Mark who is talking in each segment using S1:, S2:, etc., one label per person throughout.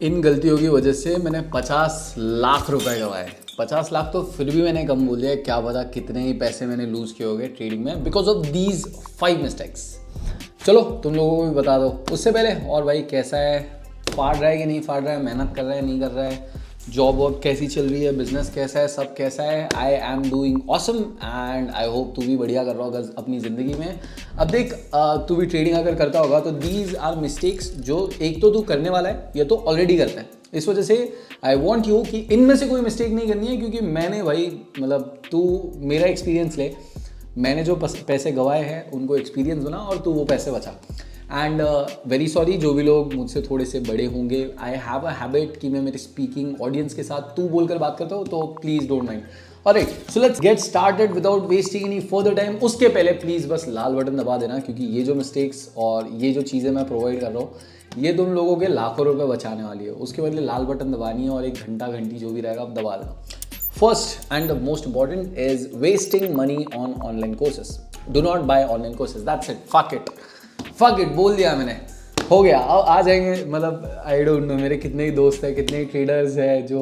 S1: इन गलतियों की वजह से मैंने 50 लाख रुपए गंवाए। 50 लाख तो फिर भी मैंने कम बोल दिया, क्या पता कितने ही पैसे मैंने लूज़ किए होंगे ट्रेडिंग में बिकॉज ऑफ दीज 5 मिस्टेक्स। चलो तुम लोगों को भी बता दो उससे पहले। और भाई कैसा है, फाड़ रहा है कि नहीं फाड़ रहा है, मेहनत कर रहा है नहीं कर रहा है, जॉब वॉब कैसी चल रही है, बिजनेस कैसा है, सब कैसा है। I am doing awesome and I hope तू भी बढ़िया कर रहा होगा अपनी ज़िंदगी में। अब देख, तू भी ट्रेडिंग अगर करता होगा तो दीज आर मिस्टेक्स जो एक तो तू करने वाला है या तो ऑलरेडी करता है। इस वजह से आई वॉन्ट यू कि इनमें से कोई मिस्टेक नहीं करनी है, क्योंकि मैंने भाई मतलब तू मेरा एक्सपीरियंस ले, मैंने जो पैसे गंवाए हैं उनको एक्सपीरियंस बना और तू वो पैसे बचा। एंड वेरी सॉरी जो भी लोग मुझसे थोड़े से बड़े होंगे, आई हैव अ हैबिट कि मैं मेरे स्पीकिंग ऑडियंस के साथ तू बोलकर बात करता हूँ, तो please don't mind. Alright, so let's get started without wasting any further time. उसके पहले प्लीज़ बस लाल बटन दबा देना, क्योंकि ये जो मिस्टेक्स और ये जो चीज़ें मैं प्रोवाइड कर रहा हूँ ये तुम लोगों के लाखों रुपए बचाने वाली है। उसके बदले लाल बटन दबानी है और एक घंटा घंटी जो भी रहेगा अब दबा देना। First and the most important is wasting money on online courses. Do not buy online courses. That's it. Fuck it. Fuck it. बोल दिया मैंने, हो गया। अब आ जाएंगे, मतलब आई डोंट नो मेरे कितने ही दोस्त हैं, कितने ही ट्रेडर्स हैं जो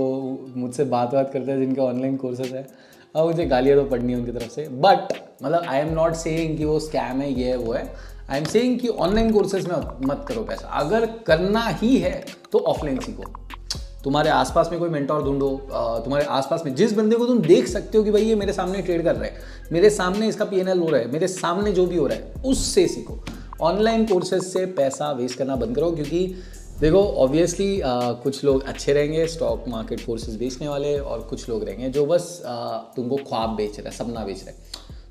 S1: मुझसे बात करते हैं जिनके ऑनलाइन कोर्सेज है। अब मुझे गालियाँ तो पड़नी है उनकी तरफ से, बट मतलब आई एम नॉट सेइंग कि वो स्कैम है, ये है वो है। आई एम सेइंग कि ऑनलाइन कोर्सेज में मत करो पैसा। अगर करना ही है तो ऑफलाइन सीखो। तुम्हारे आसपास में कोई मेंटोर ढूंढो, तुम्हारे आसपास में जिस बंदे को तुम देख सकते हो कि भाई ये मेरे सामने ट्रेड कर रहा है, मेरे सामने इसका पीएनएल हो रहा है, मेरे सामने जो भी हो रहा है उससे सीखो। ऑनलाइन कोर्सेज से पैसा वेस्ट करना बंद करो, क्योंकि देखो ऑब्वियसली कुछ लोग अच्छे रहेंगे स्टॉक मार्केट कोर्सेज बेचने वाले, और कुछ लोग रहेंगे जो बस तुमको ख्वाब बेच रहे हैं, सपना बेच रहे हैं।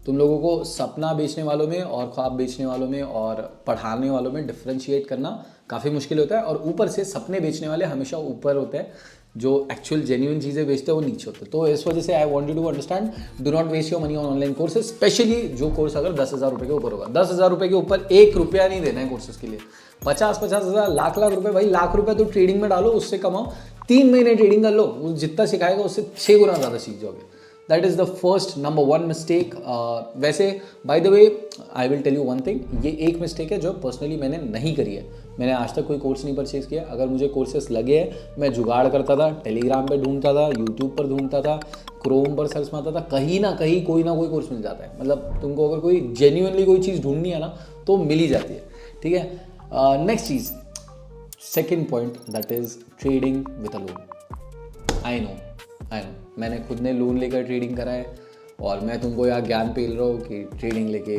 S1: तुम लोगों को सपना बेचने वालों में और ख्वाब बेचने वालों में और पढ़ाने वालों में डिफ्रेंशिएट करना काफ़ी मुश्किल होता है। और ऊपर से सपने बेचने वाले हमेशा ऊपर होते हैं, जो एक्चुअल जेन्युइन चीज़ें बेचते हैं वो नीचे होते हैं। तो इस वजह से I want you to understand, do not waste your money on online courses, specially जो कोर्स अगर 10,000 रुपये के ऊपर होगा। 10,000 रुपये के ऊपर 1 रुपया नहीं देना है कोर्सेज के लिए। 50-50 हज़ार, लाख लाख रुपए, भाई लाख रुपए तो ट्रेडिंग में डालो, उससे कमाओ। 3 महीने ट्रेडिंग कर लो, वो जितना सिखाएगा उससे 6 गुना ज़्यादा सीख जाओगे। That is the first number 1 mistake. वैसे by the way I will tell you one thing, ये एक मिस्टेक है जो पर्सनली मैंने नहीं करी है। मैंने आज तक कोई कोर्स नहीं परचेज किया। अगर मुझे कोर्सेस लगे हैं मैं जुगाड़ करता था, टेलीग्राम पे ढूंढता था, यूट्यूब पर ढूंढता था, क्रोम पर सर्च मारता था, कहीं ना कहीं कोई ना कोई कोर्स मिल जाता है। मतलब तुमको अगर कोई जेन्युइनली कोई चीज़ ढूंढनी है ना तो मिल ही जाती है, ठीक है। Next cheese, second point, that is trading with a loan. I know मैंने खुद ने लोन लेकर ट्रेडिंग करा है, और मैं तुमको यार ज्ञान पेल रहा हूँ कि ट्रेडिंग लेके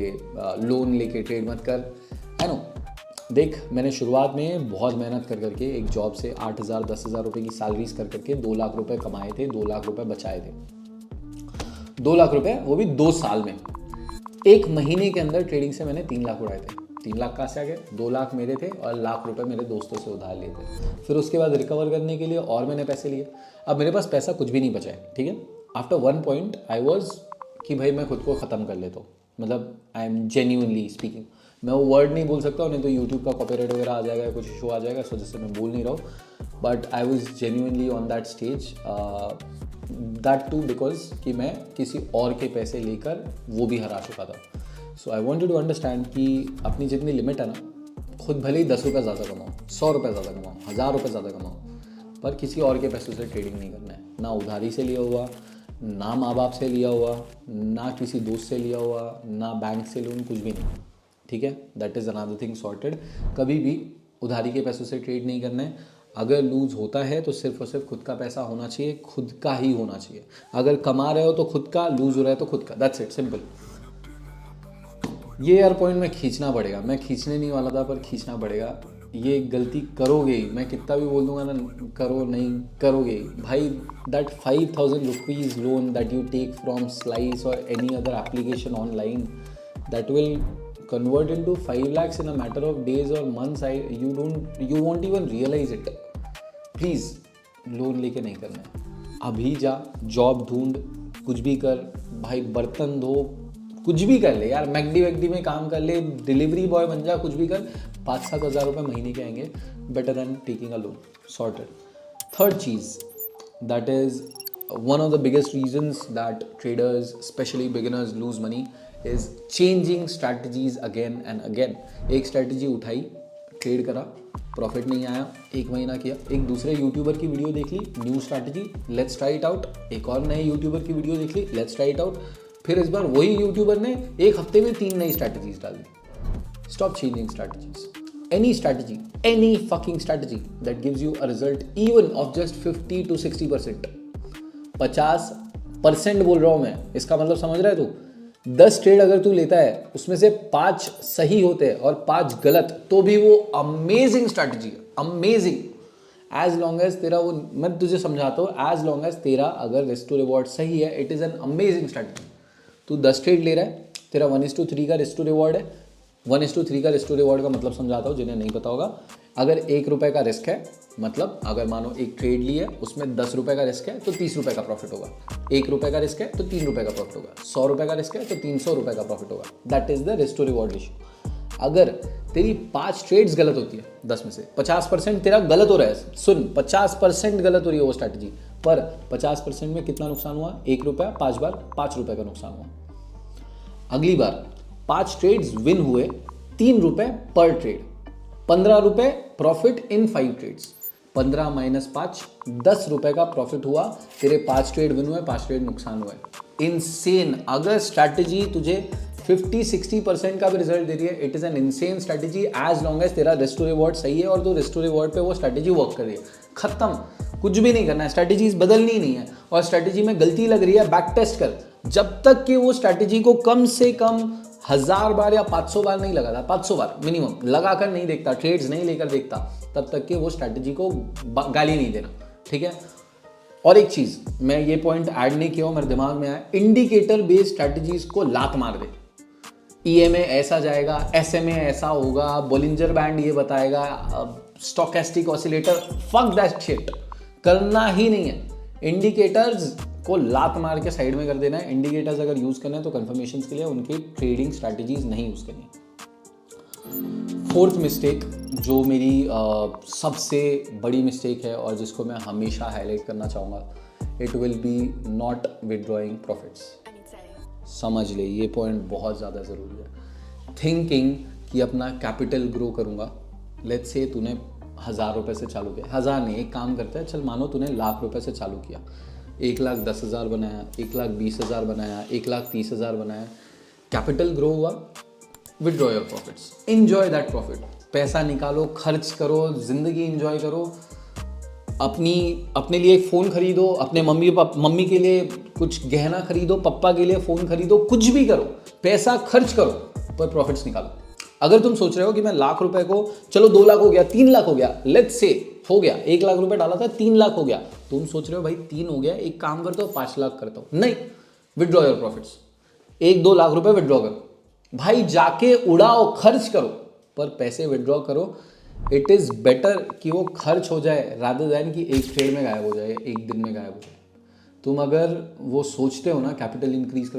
S1: लोन लेके ट्रेड मत कर। आई नो, देख मैंने शुरुआत में बहुत मेहनत कर करके एक जॉब से 8,000 10,000 रुपये की सैलरीज कर करके 2 लाख रुपए कमाए थे, 2 लाख रुपए बचाए थे। 2 लाख रुपए, वो भी 2 साल में। 1 महीने के अंदर ट्रेडिंग से मैंने 3 लाख उड़ाए थे। 3 लाख कहाँ से आ गए? 2 लाख मेरे थे और लाख रुपए मेरे दोस्तों से उधार लिए थे। फिर उसके बाद रिकवर करने के लिए और मैंने पैसे लिए। अब मेरे पास पैसा कुछ भी नहीं बचा है, ठीक है। आफ्टर 1 पॉइंट आई वॉज कि भाई मैं खुद को ख़त्म कर लेता हूँ। मतलब आई एम जेन्यूनली स्पीकिंग, मैं वो वर्ड नहीं बोल सकता हूँ, नहीं तो यूट्यूब का कॉपीराइट वगैरह आ जाएगा, कुछ इशू आ जाएगा, इस वजह से मैं बोल नहीं रहा हूँ। But I was genuinely on that stage, that too because कि मैं किसी और के पैसे लेकर वो भी हरा चुका था। So I want you to understand कि अपनी जितनी लिमिट है ना, खुद भले ही 10 रुपये ज़्यादा कमाओ, 100 रुपये ज़्यादा कमाओ, 1000 रुपये ज़्यादा कमाओ, पर किसी और के पैसों से ट्रेडिंग नहीं करना है। ना उधारी से लिया हुआ, ना माँ बाप से लिया हुआ, ना किसी दोस्त से लिया हुआ, ना बैंक से लोन, कुछ भी नहीं, ठीक है। That is another thing sorted. कभी भी उधारी के पैसों से ट्रेड नहीं करना है। अगर लूज़ होता है तो सिर्फ और सिर्फ खुद का पैसा होना चाहिए, खुद का ही होना चाहिए। अगर कमा रहे हो तो खुद का, लूज़ हो रहा है तो खुद का, दैट्स इट, सिंपल। ये यार पॉइंट मैं खींचना पड़ेगा, मैं खींचने नहीं वाला था पर खींचना पड़ेगा। ये गलती करोगे ही, मैं कितना भी बोल दूंगा ना करो, नहीं करोगे ही भाई। That 5,000 rupees loan that you take from Slice और any other application online, that will convert into 5 lakhs in a matter of days or months. You won't even realize it. Please loan लेके नहीं करना है। अभी जा, job ढूंढ, कुछ भी कर भाई, बर्तन धो, कुछ भी कर ले यार, मैकडी में काम कर ले, डिलीवरी बॉय बन जा, कुछ भी कर। 5-7 हज़ार रुपये महीने के आएंगे, better than taking a loan, sorted. Third cheese, that is one of the biggest reasons that traders, especially beginners, lose money is changing strategies again and again. एक strategy उठाई, ट्रेड करा, प्रॉफिट नहीं आया, 1 महीना किया, एक दूसरे यूट्यूबर की वीडियो देख ली, new strategy, let's try it out, एक और नए यूट्यूबर की वीडियो देख ली, लेट्स ट्राई इट आउट, फिर इस बार वही यूट्यूबर ने 1 हफ्ते में 3 नई स्ट्रैटेजीज डाल दी। Stop changing strategies. Any strategy, any fucking strategy that gives you a result even of just 50 to 60%, 50% बोल रहा हूँ मैं, इसका मतलब समझ रहा है तू? 10 ट्रेड अगर तू लेता है उसमें से 5 सही होते हैं और 5 गलत, तो भी वो अमेजिंग स्ट्रैटेजी है, अमेजिंग। एज लॉन्ग एज तेरा वो, मैं तुझे समझाता हूँ, एज लॉन्ग एज तेरा अगर रिस्क टू रिवॉर्ड सही है, it is an amazing strategy. तू 10 ट्रेड ले रहा है, तेरा 1:3 का रिस्क टू रिवॉर्ड है। 1:3 का रिस्क टू रिवॉर्ड का मतलब समझाता हूँ जिन्हें नहीं पता होगा। अगर 1 रुपये का रिस्क है, मतलब अगर मानो एक ट्रेड ली है, उसमें 10 रुपये का रिस्क है तो 30 रुपये का प्रॉफिट होगा। 1 रुपये का रिस्क है तो 3 रुपये का प्रॉफिट होगा। 100 रुपये का रिस्क है तो 300 रुपये का प्रॉफिट होगा। That is the risk to reward ratio. अगर तेरी 5 ट्रेड्स गलत होती है 10 में से, 50% तेरा गलत हो रहा है। सुन, 50% गलत हो रही है वो स्ट्रैटेजी, पर 50% में कितना नुकसान हुआ? 1 रुपया, 5 बार 5 रुपये का नुकसान हुआ। अगली बार 5 ट्रेड्स विन हुए, 3 रुपये पर ट्रेड, 15 रुपये प्रॉफिट इन 5 ट्रेड्स। 15 माइनस 5, 10 रुपये का प्रॉफिट हुआ। तेरे 5 ट्रेड विन हुए, 5 ट्रेड नुकसान हुए। इनसेन। अगर स्ट्रैटेजी तुझे 50-60% का भी रिजल्ट दे रही है, it is an insane strategy, as long as तेरा रिस्क टू रिवॉर्ड सही है और तो रिस्क टू रिवॉर्ड पे वो स्ट्रैटेजी वर्क कर रही है। खत्म, कुछ भी नहीं करना है, स्ट्रैटेजीज बदलनी ही नहीं है। और स्ट्रैटेजी में गलती लग रही है, बैक टेस्ट कर। जब तक कि वो स्ट्रैटेजी को कम से कम 1000 बार या 500 बार नहीं लगा था, 500 बार मिनिमम लगाकर नहीं देखता, ट्रेड्स नहीं लेकर देखता, तब तक कि वो स्ट्रैटेजी को गाली नहीं देना, ठीक है। और एक चीज, मैं ये पॉइंट ऐड नहीं किया, मेरे दिमाग में आया, इंडिकेटर बेस्ड स्ट्रैटेजीज को लात मार दे। EMA ऐसा जाएगा, SMA ऐसा होगा, बोलिंजर बैंड ये बताएगा, stochastic oscillator, fuck that shit, करना ही नहीं है। इंडिकेटर्स को लात मार के साइड में कर देना है। इंडिकेटर्स अगर यूज करना है तो कंफर्मेशंस के लिए, उनकी ट्रेडिंग स्ट्रैटेजीज नहीं यूज करनी। 4th मिस्टेक जो मेरी सबसे बड़ी मिस्टेक है और जिसको मैं हमेशा हाईलाइट करना चाहूँगा, it will be not withdrawing profits. समझ ले, ये पॉइंट बहुत ज़्यादा ज़रूरी है। थिंकिंग कि अपना कैपिटल ग्रो करूँगा। लेट्स से तूने 1000 रुपये से चालू किया, 1000 नहीं, एक काम करता है, चल मानो तूने लाख रुपये से चालू किया, 1,10,000 बनाया, 1,20,000 बनाया, 1,30,000 बनाया, कैपिटल ग्रो हुआ। Withdraw your profits, enjoy that profit, पैसा निकालो, खर्च करो, जिंदगी एंजॉय करो, अपने लिए एक फ़ोन खरीदो, अपने मम्मी के लिए कुछ गहना खरीदो, पापा के लिए फ़ोन खरीदो, कुछ भी करो, पैसा खर्च करो, पर प्रॉफिट्स निकालो। अगर तुम सोच रहे हो कि मैं लाख रुपए को, चलो 2 लाख हो गया, 3 लाख हो गया, लेट्स से हो गया, 1 लाख रुपए डाला था, 3 लाख हो गया, तुम सोच रहे हो भाई 3 हो गया, एक काम करता हूँ 5 लाख करता हूँ, नहीं, विदड्रॉ योर प्रॉफिट्स। 1-2 लाख रुपए विदड्रॉ करो भाई, जाके उड़ाओ, खर्च करो, पर पैसे विदड्रॉ करो। इट इज़ बेटर कि वो खर्च हो जाए रादर दैन कि एक ट्रेड में गायब हो जाए, एक दिन में गायब हो जाए। तुम अगर वो सोचते हो ना, कैपिटल इंक्रीज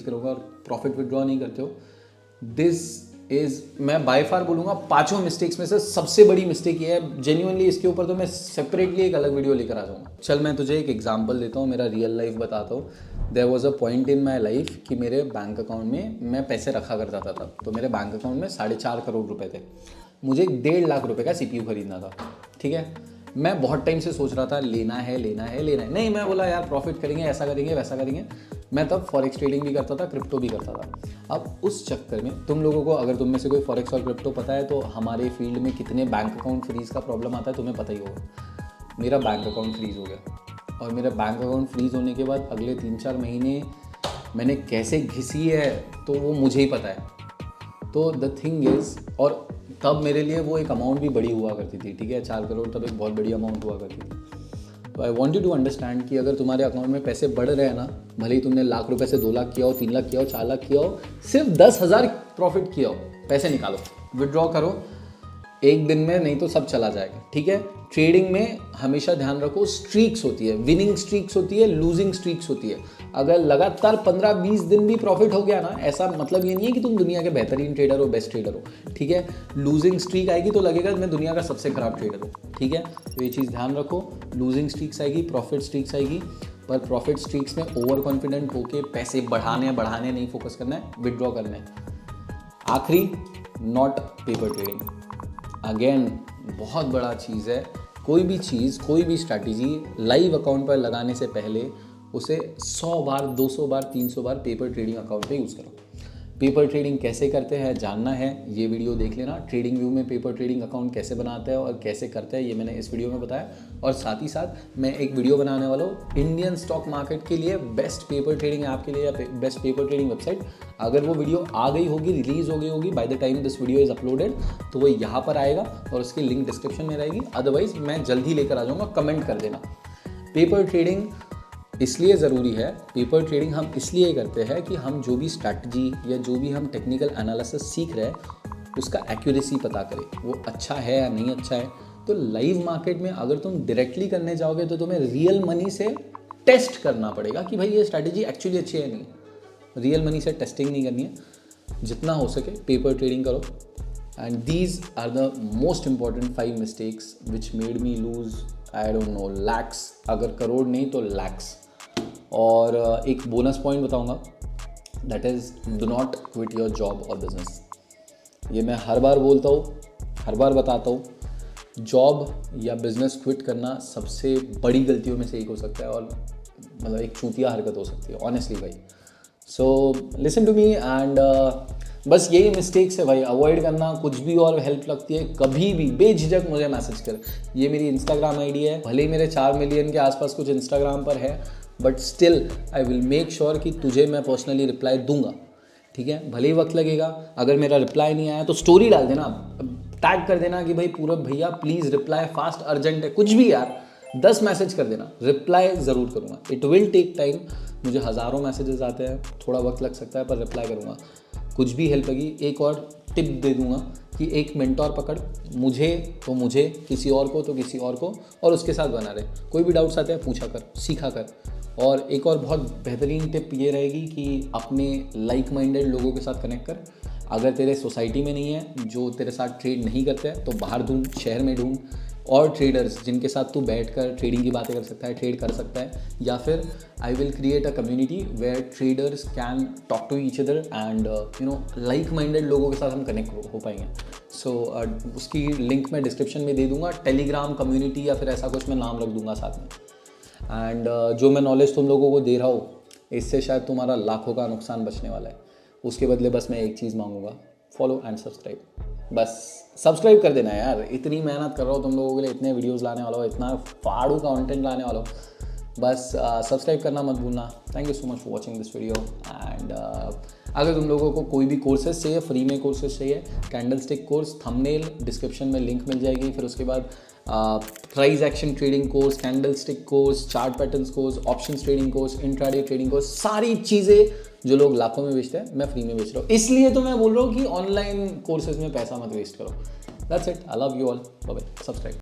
S1: करूँगा और प्रॉफिट विदड्रॉ नहीं करते हो, दिस इज़, मैं बाय फार बोलूँगा 5 मिस्टेक्स में से सबसे बड़ी मिस्टेक ये है। जेन्युइनली इसके ऊपर तो मैं सेपरेटली एक अलग वीडियो लेकर आ जाऊँगा। चल मैं तुझे एक एग्जांपल देता हूँ, मेरा रियल लाइफ बताता हूँ। There was a point in my life कि मेरे बैंक अकाउंट में मैं पैसे रखा करता था तब, तो मेरे बैंक अकाउंट में 4.5 करोड़ रुपए थे। मुझे 1.5 लाख रुपए का CPU खरीदना था, ठीक है। मैं बहुत टाइम से सोच रहा था लेना है, नहीं, मैं बोला यार प्रॉफिट करेंगे, ऐसा करेंगे, वैसा करेंगे। मैं तब फॉरेक्स ट्रेडिंग भी करता था, क्रिप्टो भी करता था। अब उस चक्कर में तुम लोगों को, अगर तुम में से कोई फॉरेक्स और क्रिप्टो पता है, तो हमारे फील्ड में कितने बैंक अकाउंट फ्रीज का प्रॉब्लम आता है तुम्हें पता ही होगा। मेरा बैंक अकाउंट फ्रीज हो गया, और मेरा बैंक अकाउंट फ्रीज होने के बाद अगले 3-4 महीने मैंने कैसे घिसी है तो वो मुझे ही पता है। तो द थिंग इज़, और तब मेरे लिए वो एक अमाउंट भी बड़ी हुआ करती थी, ठीक है, 4 करोड़ तब एक बहुत बड़ी अमाउंट हुआ करती थी। तो I want you to understand कि अगर तुम्हारे अकाउंट में पैसे बढ़ रहे हैं ना, भले ही तुमने लाख रुपए से 2 लाख किया हो, 3 लाख किया हो, 4 लाख किया हो, सिर्फ 10,000 प्रॉफिट किया हो, पैसे निकालो, विदड्रॉ करो, एक दिन में, नहीं तो सब चला जाएगा, ठीक है। ट्रेडिंग में हमेशा ध्यान रखो, स्ट्रीक्स होती है, विनिंग स्ट्रीक्स होती है, लूजिंग स्ट्रीक्स होती है। अगर लगातार 15-20 दिन भी प्रॉफिट हो गया ना, ऐसा मतलब ये नहीं है कि तुम दुनिया के बेहतरीन ट्रेडर हो, बेस्ट ट्रेडर हो, ठीक है। लूजिंग स्ट्रीक आएगी तो लगेगा मैं दुनिया का सबसे खराब ट्रेडर हूँ, ठीक है। तो ये चीज़ ध्यान रखो, लूजिंग स्ट्रीक्स आएगी, प्रॉफिट स्ट्रीक्स आएगी, पर प्रॉफिट स्ट्रीक्स में ओवर कॉन्फिडेंट होकर पैसे बढ़ाने नहीं फोकस करना है, विदड्रॉ करना है। आखिरी, नॉट पेपर ट्रेडिंग। अगेन बहुत बड़ा चीज़ है, कोई भी चीज़, कोई भी स्ट्रैटेजी लाइव अकाउंट पर लगाने से पहले उसे 100 बार, 200 बार, 300 बार पेपर ट्रेडिंग अकाउंट पे यूज़ करो। पेपर ट्रेडिंग कैसे करते हैं जानना है, ये वीडियो देख लेना। ट्रेडिंग व्यू में पेपर ट्रेडिंग अकाउंट कैसे बनाते हैं और कैसे करते हैं, ये मैंने इस वीडियो में बताया। और साथ ही साथ मैं एक वीडियो बनाने वाला हूँ इंडियन स्टॉक मार्केट के लिए बेस्ट पेपर ट्रेडिंग ऐप के लिए या बेस्ट पेपर ट्रेडिंग वेबसाइट। अगर वो वीडियो आ गई होगी, रिलीज हो गई होगी by the time this video is uploaded, तो वो यहाँ पर आएगा और उसकी लिंक डिस्क्रिप्शन में रहेगी। अदरवाइज मैं जल्द ही लेकर आ जाऊँगा, कमेंट कर देना। पेपर ट्रेडिंग इसलिए ज़रूरी है, पेपर ट्रेडिंग हम इसलिए करते हैं कि हम जो भी स्ट्रैटेजी या जो भी हम टेक्निकल एनालिसिस सीख रहे हैं उसका एक्यूरेसी पता करें, वो अच्छा है या नहीं अच्छा है। तो लाइव मार्केट में अगर तुम डायरेक्टली करने जाओगे तो तुम्हें रियल मनी से टेस्ट करना पड़ेगा कि भाई ये स्ट्रैटेजी एक्चुअली अच्छी है नहीं। रियल मनी से टेस्टिंग नहीं करनी है, जितना हो सके पेपर ट्रेडिंग करो। And these are the most important 5 mistakes which made me lose I don't know lakhs, अगर करोड़ नहीं तो लैक्स। और एक बोनस पॉइंट बताऊंगा, that is do not quit your job और बिजनेस। ये मैं हर बार बोलता हूँ, हर बार बताता हूँ, जॉब या बिजनेस क्विट करना सबसे बड़ी गलतियों में से एक हो सकता है और मतलब एक चूतिया हरकत हो सकती है ऑनेस्टली भाई। So listen to me and बस यही मिस्टेक्स है भाई, अवॉइड करना। कुछ भी और हेल्प लगती है कभी भी बेझिझक मुझे मैसेज कर। ये मेरी इंस्टाग्राम आईडी है, भले ही मेरे 4 मिलियन के आसपास कुछ इंस्टाग्राम पर है, but still I will make sure कि तुझे मैं पर्सनली रिप्लाई दूंगा, ठीक है। भले ही वक्त लगेगा, अगर मेरा रिप्लाई नहीं आया तो स्टोरी डाल देना, टैग कर देना कि भाई पूरब भैया प्लीज़ रिप्लाई फास्ट, अर्जेंट है, कुछ भी यार, 10 मैसेज कर देना, रिप्लाई ज़रूर करूँगा। इट विल टेक टाइम, मुझे हज़ारों मैसेजेस आते हैं, थोड़ा वक्त लग सकता है पर रिप्लाई करूँगा। कुछ भी हेल्प लगी, एक और टिप दे दूँगा कि एक मेंटोर पकड़, मुझे तो मुझे, किसी और को तो किसी और को, और उसके साथ बना रहे। कोई भी डाउट्स आते हैं पूछा कर, सीखा कर। और एक और बहुत बेहतरीन टिप ये रहेगी कि अपने लाइक माइंडेड लोगों के साथ कनेक्ट कर। अगर तेरे सोसाइटी में नहीं है जो तेरे साथ ट्रेड नहीं करते हैं तो बाहर ढूंढ, शहर में ढूंढ, और ट्रेडर्स जिनके साथ तू बैठकर ट्रेडिंग की बातें कर सकता है, ट्रेड कर सकता है। या फिर I will create a community where traders can talk to each other and you know like minded लोगों के साथ हम कनेक्ट हो पाएंगे। सो उसकी लिंक मैं डिस्क्रिप्शन में दे दूंगा, टेलीग्राम कम्युनिटी या फिर ऐसा कुछ मैं नाम रख दूंगा साथ में। एंड जो मैं नॉलेज तुम लोगों को दे रहा हूँ इससे शायद तुम्हारा लाखों का नुकसान बचने वाला है। उसके बदले बस मैं एक चीज़ मांगूंगा, फॉलो एंड सब्सक्राइब। बस सब्सक्राइब कर देना यार, इतनी मेहनत कर रहा हूँ तुम लोगों के लिए, इतने वीडियोस लाने वाला हूँ, इतना फाड़ू कंटेंट लाने वाला हूँ, बस सब्सक्राइब करना मत भूलना। Thank you so much for watching this video. And अगर तुम लोगों को कोई भी कोर्सेज चाहिए, फ्री में कोर्सेज चाहिए, कैंडलस्टिक कोर्स, थंबनेल डिस्क्रिप्शन में लिंक मिल जाएगी। फिर उसके बाद price action trading course, candlestick course, chart patterns course, options trading course, intraday trading course, सारी चीज़ें जो लोग लाखों में बेचते हैं मैं फ्री में बेच रहा हूँ। इसलिए तो मैं बोल रहा हूँ कि ऑनलाइन कोर्सेज में पैसा मत वेस्ट करो। That's it, I love you all, bye bye, subscribe.